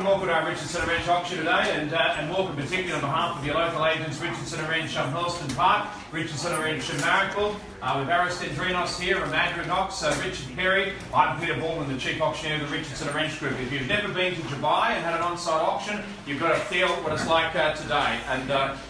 welcome to our Richardson and Wrench auction today, and welcome particularly on behalf of your local agents, Richardson and Wrench Hurlstone Park, Richardson and Wrench Marrickville. With Aris Dendrinos here, Amanda Knox, Richard Perry. I'm Peter Baldwin, the Chief Auctioneer of the Richardson and Wrench Group. If you've never been to Dubai and had an on-site auction, you've got to feel what it's like today,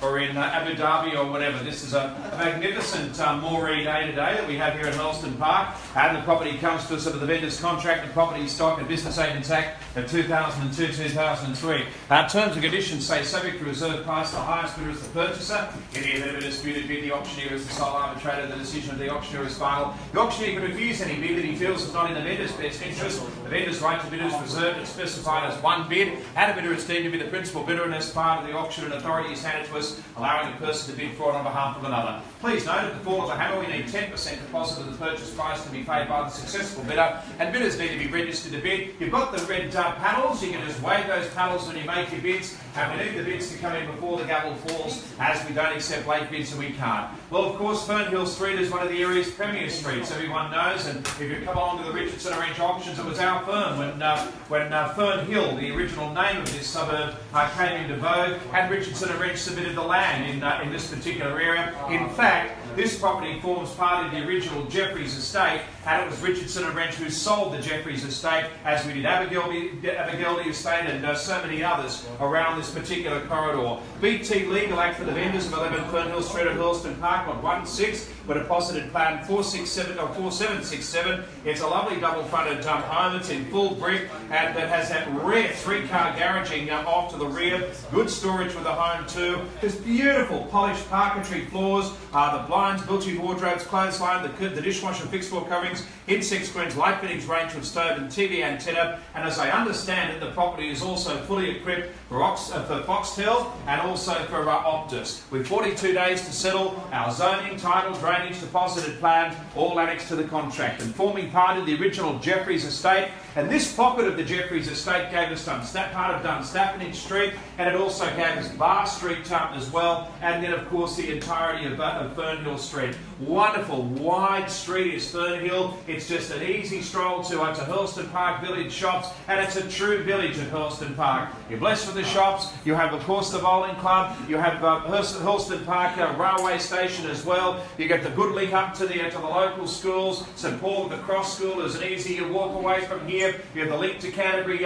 or in Abu Dhabi or whatever. This is a magnificent Moree day today that we have here at Hurlstone Park, and the property comes to us under the Vendors Contract and Property Stock and Business Agents Act of 2002-2003. Terms and conditions say subject to reserve price, the highest bidder is the purchaser. In the event of a disputed bid, the auctioneer is the sole arbitrator. The decision of the auctioneer is final. The auctioneer can refuse any bid that he feels is not in the vendor's best interest. The vendor's right to bid is reserved and specified as one bid, and a bidder is deemed to be the principal bidder, and as part of the auction, an authority is handed to us, allowing a person to bid for it on behalf of another. Please note, at the fall of the hammer, we need 10% deposit of the purchase price to be paid by the successful bidder, and bidders need to be registered to bid. You've got the red panels. You can just wave those panels when you make your bids, and we need the bids to come in before the gavel falls, as we don't accept late bids and we can't. Well, of course, Fernhill Street is one of the area's premier streets, everyone knows, and if you come along to the Richardson and Wrench auctions, it was our firm when Fernhill, the original name of this suburb, came into vogue, and Richardson and Wrench submitted the land in this particular area. In fact, this property forms part of the original Jeffreys estate, and it was Richardson and Wrench who sold the Jeffreys estate, as we did Abergeldy estate and so many others around this particular corridor. BT Legal Act for the vendors of 11 Fernhill Street at Hurlstone Park on 16 were deposited plan 4767. It's a lovely double-fronted home. It's in full brick, and that has that rare three-car garaging off to the rear. Good storage with the home too. There's beautiful polished parquetry floors, the blinds, built-in wardrobes, clothesline, the dishwasher, fixed floor coverings, insect screens, light fittings, range with stove and TV antenna. And as I understand it, the property is also fully equipped for Foxtel and also for Optus. With 42 days to settle, our zoning, title, drainage, deposited plan, all annexed to the contract, and forming part of the original Jeffreys estate. And this pocket of the Jeffreys estate gave us part of Dunstafnage Street, and it also gave us Bar Street as well, and then of course the entirety of Fernhill Street. Wonderful wide street is Fernhill. It's just an easy stroll to Hurlstone Park Village shops, and it's a true village at Hurlstone Park. You're blessed with the shops. You have of course the bowling club. You have Hurlstone Park railway station as well. You get the good link up to the local schools. St Paul the Cross School is an easy walk away from here. You have the link to Canterbury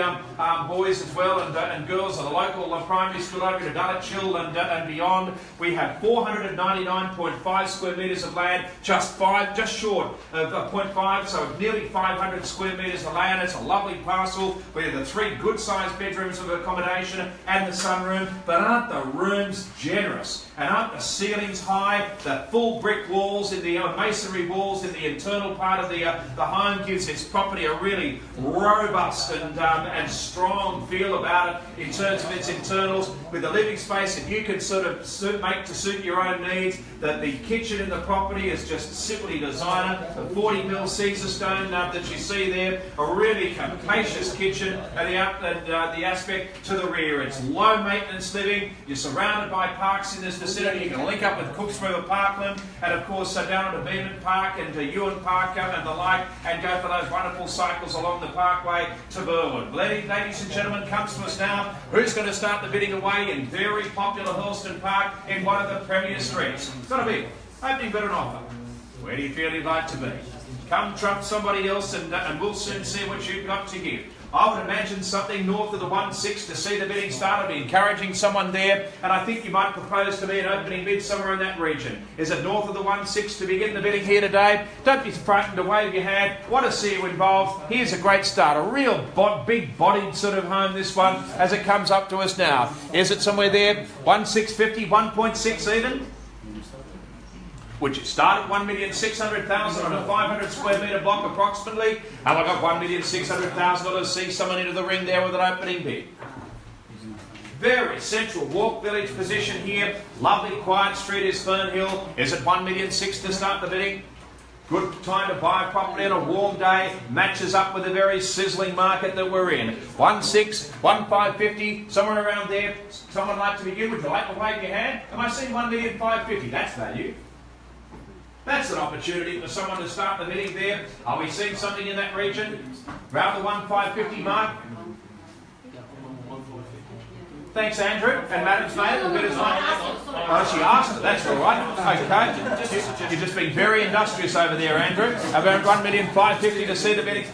boys as well and girls at the local primary school over to Dulwich and beyond. We have 499.5 square metres of land, just short of 0.5, so nearly 500 square metres of land. It's a lovely parcel. We have the 3 good-sized bedrooms of accommodation and the sunroom, but aren't the rooms generous? And aren't the ceilings high? The full brick walls in the masonry walls in the internal part of the home gives this property a really robust and strong feel about it in terms of its internals, with the living space that you can sort of make to suit your own needs. The kitchen in the property is just simply designer. The 40mm Caesar stone that you see there, a really capacious kitchen, and the aspect to the rear. It's low maintenance living. You're surrounded by parks in this vicinity. You can link up with Cooks River Parkland, and of course down at Beeman Park and to Ewan Park and the like, and go for those wonderful cycles along the parkway to Burwood. Ladies and gentlemen, comes to us now. Who's going to start the bidding away in very popular Hurlstone Park in one of the premier streets? It's got to be opening bid and offer. Where do you feel you'd like to be? Come trump somebody else, and we'll soon see what you've got to give. I would imagine something north of the 16 to see the bidding start. I'd be encouraging someone there, and I think you might propose to me an opening bid somewhere in that region. Is it north of the 16 to begin the bidding here today? Don't be frightened to wave your hand. Want to see you involved? Here's a great start. A real big-bodied sort of home, this one, as it comes up to us now. Is it somewhere there? 1,650, 1.6 even? Would you start at 1,600,000 on a 500 square metre block approximately? And I got $1,600,000 to see someone into the ring there with an opening bid. Very central walk village position here. Lovely quiet street is Fernhill. Is it 1,600,000 to start the bidding? Good time to buy a property on a warm day. Matches up with the very sizzling market that we're in. 1,600,000, 1,550,000, somewhere around there. Someone like to begin? Would you like to wave your hand? Am I seeing 1,550,000? That's value. That's an opportunity for someone to start the bidding there. Are we seeing something in that region? Around the 1,550 mark? Thanks, Andrew. And Madam's made it. The bid is one. Oh, she asked it. That's all right. Okay. You've just been very industrious over there, Andrew. About 1,550,000 to see the bidding.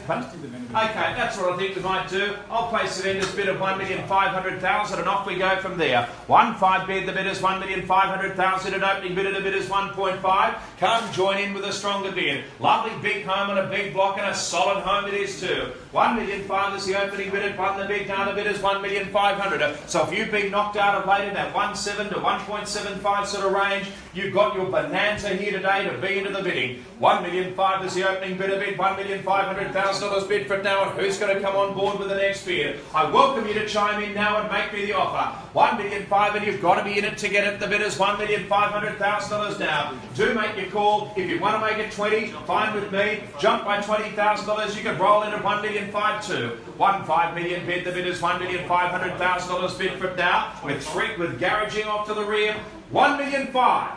Okay, that's what I think we might do. I'll place the vendor's bid of 1,500,000 and off we go from there. 1.5 bid, the bid is 1,500,000 and opening bid of the bid is 1.5. Come join in with a stronger bid. Lovely big home and a big block and a solid home it is too. 1,500,000 is the opening bid, the bid down the bid is 1,500,000. So if you've been knocked out of late in that 1.7 to 1.75 sort of range, you've got your bonanza here today to be into the bidding. 1,500,000 is the opening bid of bid, $1,500,000 bid for it now, and who's going to come on board with the next bid? I welcome you to chime in now and make me the offer. 1,500,000 and you've got to be in it to get it. The bid is $1,500,000 now. Do make your call. If you want to make it 20, fine with me. Jump by $20,000. You can roll in at 1,500,000 too. 1.5 million bid. The bid is $1,500,000 bid for it now. With garaging off to the rear. 1,500,000.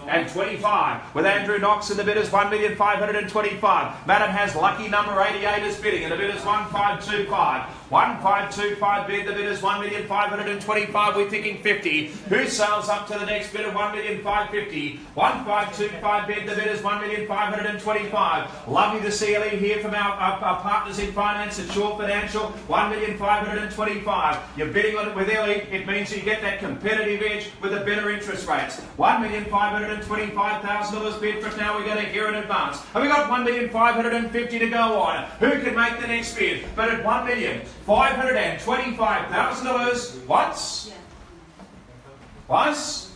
And 25. With Andrew Knox in the bid is 1,525,000. Madam has lucky number 88 as bidding and the bid is 1,525. 1,525 bid, the bid is 1,525,000. We're thinking 50. Who sails up to the next bid of 1,550,000? 1,525 bid, the bid is 1,525,000. Lovely to see Ellie here from our partners in finance at Shore Financial. 1,525,000. You're bidding on it with Ellie. It means you get that competitive edge with the better interest rates. $1,525,000 bid for it now. We're going to hear in advance. And we got 1,550,000 to go on. Who can make the next bid? But at $1,525,000 once. Once.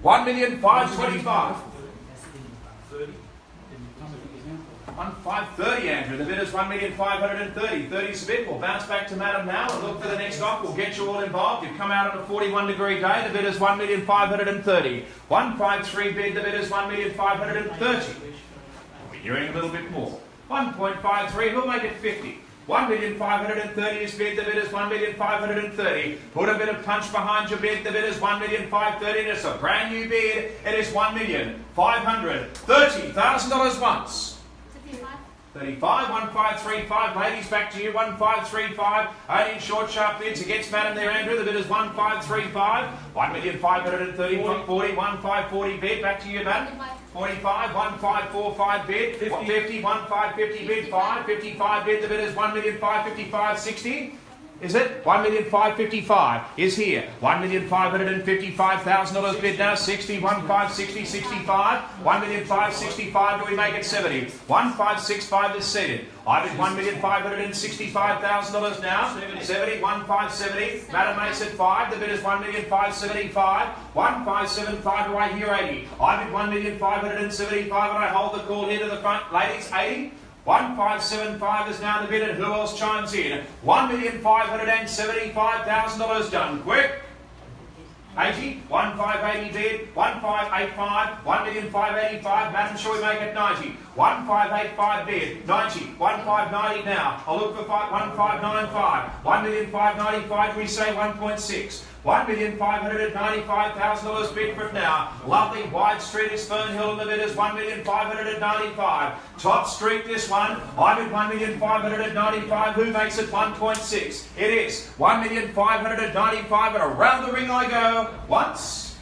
1,525,000. 1,530, Andrew. The bid is 1,530,000. 30's the bid. We'll bounce back to Madam now and look for the next off. We'll get you all involved. You've come out on a 41-degree day. The bid is 1,530,000. 153 bid. The bid is 1,530,000. We're hearing a little bit more. 1.53. Who'll make it 50? 1,530,000 is bid. The bid is 1,530,000. Put a bit of punch behind your bid. The bid is 1,530,000. It's a brand new bid. It is $1,530,000 once. 35, 1,535. Ladies, back to you. 1,535. Only in short, sharp bids against Madam there, Andrew. The bid is 1,535. 1,530,000. 40, 1,540 bid. Back to you, Madam. 45, 1,545 bid. 50, 1,550 bid. 555 bid. The bid is 1,555,000. 60. Is it? 1,555,000 is here. $1,555,000 bid now. 60, 1,560, 65. 1,565,000. Do we make it 70? 1,565 is seated. I bid $1,565,000 now. 70, 1,570. Madam makes it 5. The bid is 1,575,000. 1,575. Do I hear 80? I bid 1,575,000 and I hold the call here to the front. Ladies, 80. 1,575 is now the bid and who else chimes in? $1,575,000 done. Quick. 80, 1,580 bid, 1,585, 1,585, Madam, shall we make it 90? 1,585 bid, 90, 1,590 now. I'll look for 1,595, 1,595, we say 1.6. $1,595,000 bid for it now. Lovely wide street is Fernhill and the bid is 1,595,000. Top street this one. I bid 1,595,000. Who makes it 1.6? It is 1,595,000 and around the ring I go. Once.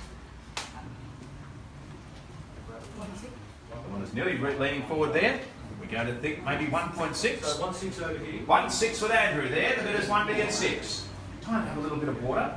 Someone is nearly leaning forward there. We're going to think maybe 1.6. So 1.6 over here. 1.6 with Andrew there. The bid is 1,600,000. Time to have a little bit of water.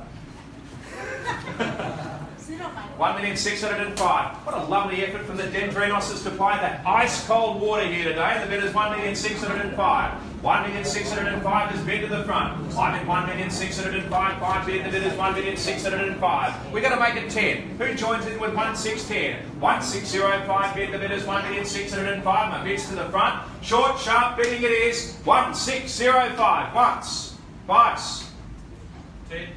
1,605,000. What a lovely effort from the Dendrinos to supply that ice cold water here today. The bid is 1,605,000. 1,605,000 is bid to the front. I bid 1,605,000. 5 bid. The bid is 1,605,000. We're going to make it 10. Who joins in with 1,610? 1,605 bid. The bid is 1,605,000. My bids to the front. Short, sharp bidding it is 1,605,000. Once, twice.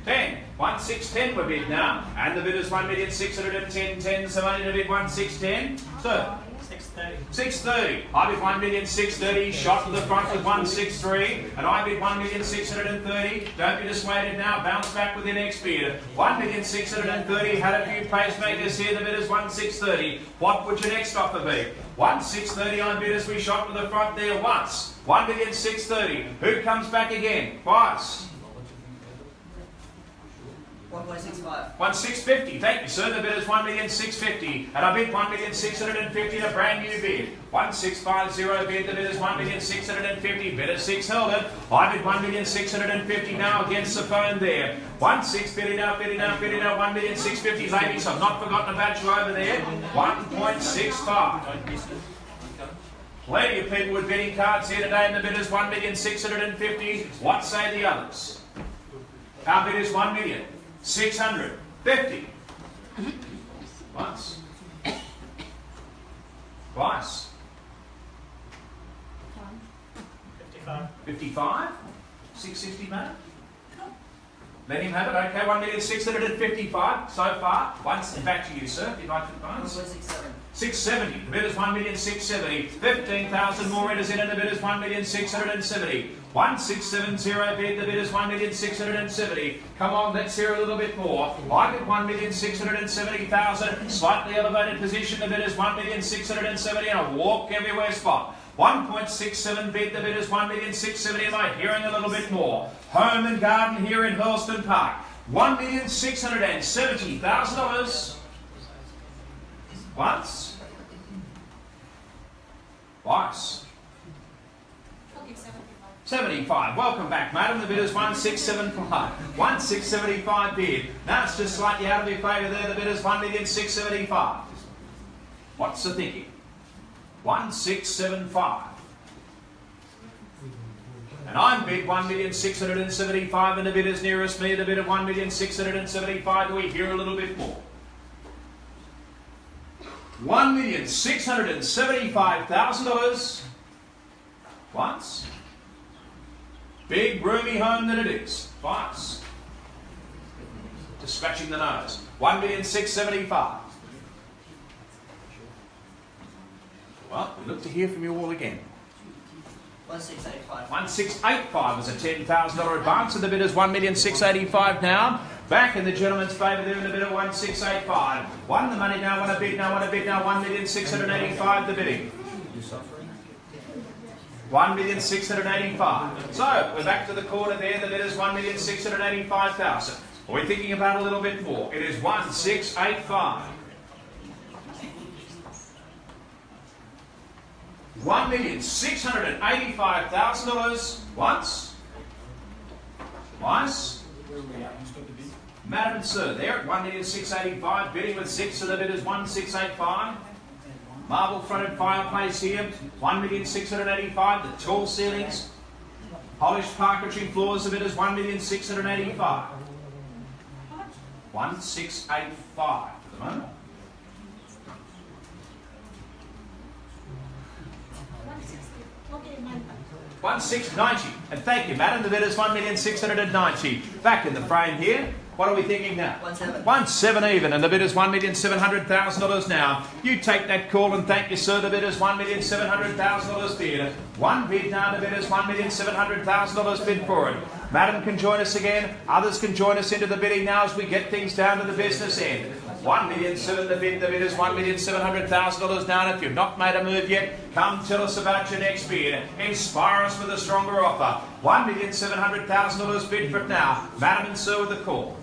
10. 1,610 we're bid now. And the bid is 1,610,000. 10. Somebody to bid 1,610. So, 630. I bid 1,630,000. Shot to the front with 163. And I bid 1,630,000. Don't be dissuaded now. Bounce back with the next bid. 1,630,000. Had a few pacemakers here. The bid is 1,630,000. What would your next offer be? 1,630,000 on bidders. We shot to the front there once. 1,630,000. Who comes back again? Twice. 1.65. 1,650. Thank you, sir. The bid is 1,650,000. And I bid 1,650,000 a brand new bid. 1,650 bid. The bid is 1,650,000. Bidder 6 held it. I bid 1,650,000 now against the phone there. 1,650 now, 1,650,000. Ladies, I've not forgotten about you over there. 1.65. Plenty of people with bidding cards here today, and the bid is 1,650,000. What say the others? Our bid is 1,650,000. Once. Twice. 55. 55? 660, madam? Let him have it. Okay, 1,655,000 so far. Once, back to you, sir, if you'd like to advance. 1.67. 670. The bid is 1,670,000. 15,000 more enters in, and the bid is 1,670,000. 1,670 bid. The bid is 1,670,000. Come on, let's hear a little bit more. I bid 1,670,000. Slightly elevated position. The bid is 1,670,000 and a walk everywhere spot. 1.67 bid. The bid is 1,670,000. Am I hearing a little bit more? Home and garden here in Hurlstone Park. $1,670,000. Once. Twice. 75. Welcome back, madam. The bid is 1,675. 1,675 bid. Now it's just slightly out of your favour there. The bid is 1,675,000. What's the thinking? 1,675. And I'm bid 1,675,000, and the bid is nearest me. The bid of 1,675,000. Do we hear a little bit more? $1,675,000. Once. Big roomy home that it is. Twice. Just scratching the nose. 1,675,000. Well, we look to hear from you all again. 1,685. 1,685 was a $10,000 advance, and the bid is 1,685,000 now. Back in the gentleman's favour there in the bid of 1,685,000. Won the money now, want a bid now, 1,685,000 the bidding. 1,685,000. So, we're back to the corner there, the bid is 1,685,000. Are we thinking about a little bit more? It is 1,685,000. $1,685,000 once, twice. Madam and sir, there at 1,685,000, bidding with 6, so the bid is 1,685,000. Marble fronted fireplace here, 1,685,000. The tall ceilings, polished parquetry floors, the bid is 1,685,000. 1,685,000 for the moment. 1,690, and thank you, madam. The bid is 1,690. Back in the frame here. What are we thinking now? 1.7. 1.7 even, and the bid is $1,700,000 now. You take that call and thank you, sir. The bid is $1,700,000 bid. One bid now. The bid is $1,700,000 bid for it. Madam can join us again. Others can join us into the bidding now as we get things down to the business end. 1,700,000 the bid. The bid is $1,700,000 now. And if you've not made a move yet, come tell us about your next bid. Inspire us with a stronger offer. $1,700,000 bid for it now. Madam and sir with the call.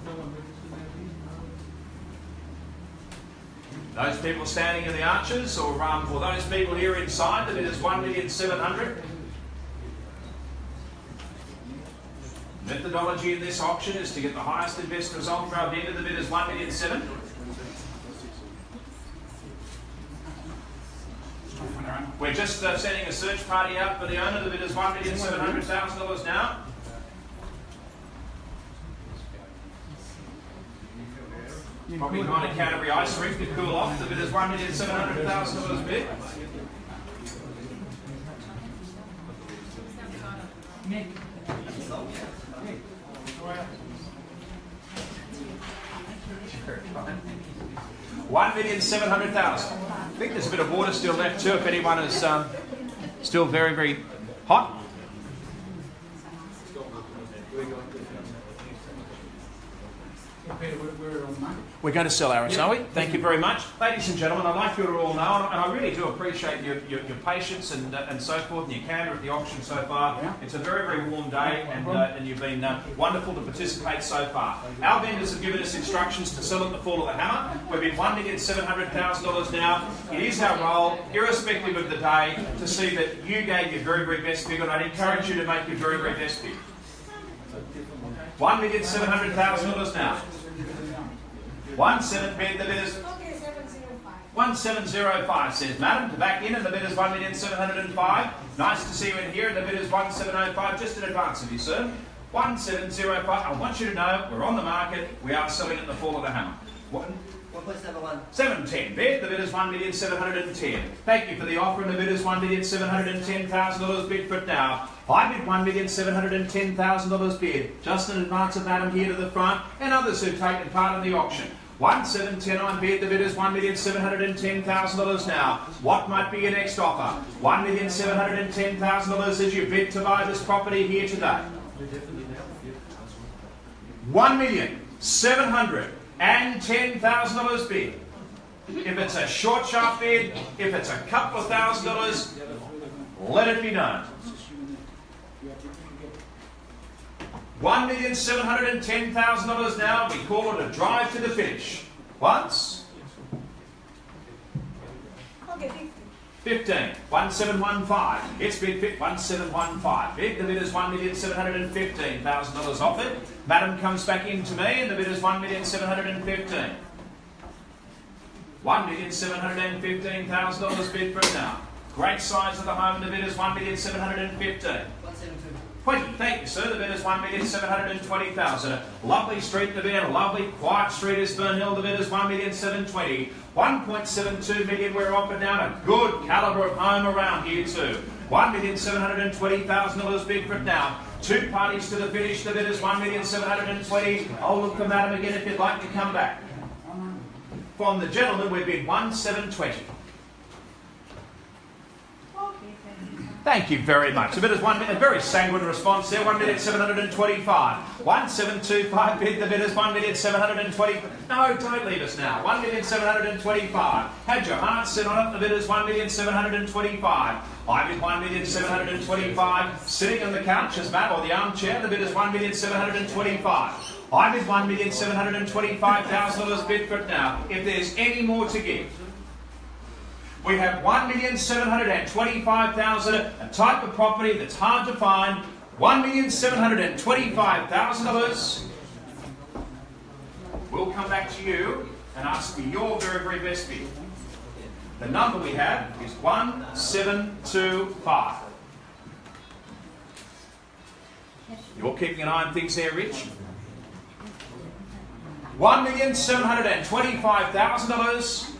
Those people standing in the arches, or those people here inside, the bid is 1,700,000. Methodology in this auction is to get the highest and best result for our bid. The bid is 1,700,000. We're just sending a search party out for the owner. The bid is $1,700,000 now. Probably behind a Canterbury ice rink to cool off. The bid is $1,700,000 bid. $1,700,000. I think there's a bit of water still left too, if anyone is still very, very hot. We're going to sell Aris, are we? Thank you very much. Ladies and gentlemen, I'd like you to all know, and I really do appreciate your patience and so forth, and your candour at the auction so far. It's a very, very warm day, and you've been wonderful to participate so far. Our vendors have given us instructions to sell at the fall of the hammer. We've bid $1,700,000 now. It is our role, irrespective of the day, to see that you gave your very, very best bid, and I'd encourage you to make your very, very best bid. $1,700,000 now. 17 bid, the bidders. 1705 says Madam, to back in, and the bidders 1,705. Nice to see you in here, and the bidders 1705, just in advance of you, sir. 1705. I want you to know we're on the market. We are selling at the fall of the hammer. 710 bid, the bidders 1,710. Thank you for the offer, and the bidders $1,710,000 bid for it now. I bid $1,710,000 bid, just in advance of Madam here to the front, and others who've taken part in the auction. 1710 on bid, the bidders $1,710,000 now. What might be your next offer? $1,710,000 as you bid to buy this property here today. $1,710,000 bid. If it's a short, sharp bid, if it's a couple of $1,000s, let it be known. $1,710,000 now. We call it a drive to the finish. Once. 15. 1715. It's bid 1715. Bid, the bidder's $1,715,000 offered. Madam comes back in to me, and the bidder's $1,715,000. $1,715,000 bid for it now. Great size of the home, and the bidder's $1,715,000. 20. Thank you, sir. The bid is $1,720,000. Lovely street, the bid. A lovely, quiet street is Fernhill. The bid is $1,720,000. $1.72 million we're offered now. A good calibre of home around here too. $1,720,000 bid for it now. Two parties to the finish. The bid is $1,720,000. I'll look for Madam again if you'd like to come back. From the gentleman, we bid $1,720,000. Thank you very much. The bid is a very sanguine response there. $1,725,000. 1725 bid. The bid is $1,720,000. No, don't leave us now. $1,725,000. Had your heart set on it. The bid is $1,725,000. I bid $1,725,000. Sitting on the couch as Matt or the armchair. The bid is $1,725,000. I bid $1,725,000 bid for it now. If there's any more to give. We have $1,725,000, a type of property that's hard to find. $1,725,000. We'll come back to you and ask for your very, very best bid. The number we have is 1725. You're keeping an eye on things there, Rich. $1,725,000.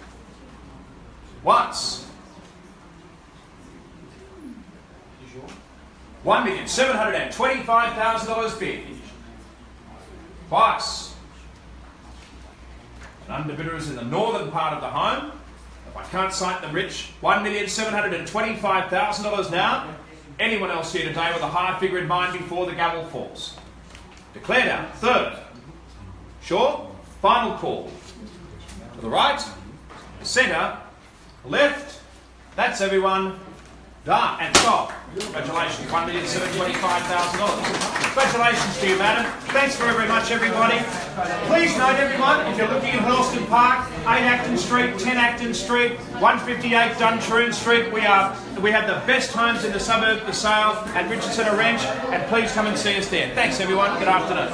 Once. $1,725,000 bid. Twice. An underbidder is in the northern part of the home. If I can't cite them, Rich, $1,725,000 now. Anyone else here today with a higher figure in mind before the gavel falls? Declared out. Third. Sure. Final call. To the right. Centre. Left. That's everyone. Done. And stop. Congratulations. $1,725,000. Congratulations to you, madam. Thanks very, very much, everybody. Please note, everyone, if you're looking at Hurlstone Park, 8 Acton Street, 10 Acton Street, 158 Duntroon Street, we have the best homes in the suburb for sale at Richardson and Wrench, and please come and see us there. Thanks, everyone. Good afternoon.